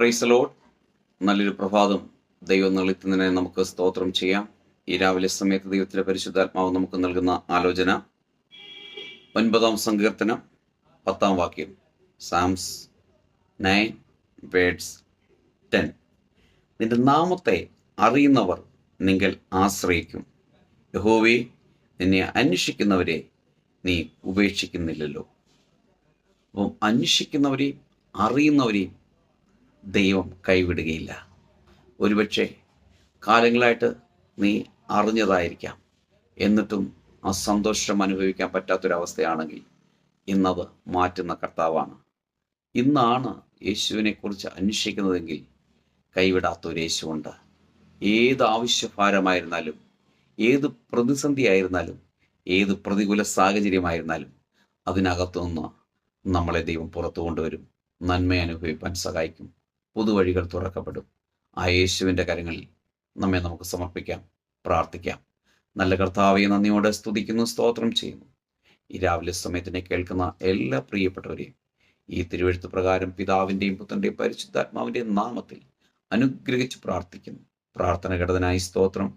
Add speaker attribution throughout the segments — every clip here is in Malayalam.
Speaker 1: Praise the Lord. നല്ലൊരു പ്രഭാതം ദൈവം നൽകുന്നതിനെ നമുക്ക് സ്തോത്രം ചെയ്യാം. ഈ രാവിലെ സമയത്ത് ദൈവത്തിൻ്റെ പരിശുദ്ധാത്മാവ് നമുക്ക് നൽകുന്ന ആലോചന 9-ാം സങ്കീർത്തനം 10-ാം വാക്യം. സാംസ് 9:10. നിന്റെ നാമത്തെ അറിയുന്നവർ നിങ്ങൾ ആശ്രയിക്കും. യഹോവേ, നിന്നെ അന്വേഷിക്കുന്നവരെ നീ ഉപേക്ഷിക്കുന്നില്ലല്ലോ. അപ്പം അന്വേഷിക്കുന്നവരെയും അറിയുന്നവരെയും ദൈവം കൈവിടുകയില്ല. ഒരുപക്ഷെ കാലങ്ങളായിട്ട് നീ അറിഞ്ഞതായിരിക്കാം, എന്നിട്ടും ആ സന്തോഷം അനുഭവിക്കാൻ പറ്റാത്തൊരവസ്ഥയാണെങ്കിൽ ഇന്നത് മാറ്റുന്ന കർത്താവാണ്. ഇന്നാണ് യേശുവിനെക്കുറിച്ച് അന്വേഷിക്കുന്നതെങ്കിൽ കൈവിടാത്തൊരു യേശുവുണ്ട്. ഏത് ആവശ്യഭാരമായിരുന്നാലും, ഏത് പ്രതിസന്ധി ആയിരുന്നാലും, ഏത് പ്രതികൂല സാഹചര്യമായിരുന്നാലും അതിനകത്തുനിന്ന് നമ്മളെ ദൈവം പുറത്തു കൊണ്ടുവരും. നന്മ അനുഭവിക്കാൻ സഹായിക്കും. പുതുവഴികൾ തുറക്കപ്പെടും. ആ യേശുവിൻ്റെ കരങ്ങളിൽ നമ്മെ നമുക്ക് സമർപ്പിക്കാം, പ്രാർത്ഥിക്കാം. നല്ല കർത്താവെ, നന്ദിയോടെ സ്തുതിക്കുന്നു, സ്തോത്രം ചെയ്യുന്നു. ഈ രാവിലെ സമയത്തിനെ കേൾക്കുന്ന എല്ലാ പ്രിയപ്പെട്ടവരെയും ഈ തിരുവെഴുത്ത് പ്രകാരം പിതാവിൻ്റെയും പുത്രൻ്റെയും പരിശുദ്ധാത്മാവിൻ്റെയും നാമത്തിൽ അനുഗ്രഹിച്ച് പ്രാർത്ഥിക്കുന്നു. പ്രാർത്ഥന ഘടനായി സ്തോത്രം.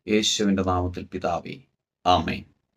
Speaker 1: യേശുവിൻ്റെ നാമത്തിൽ പിതാവേ, ആമേൻ.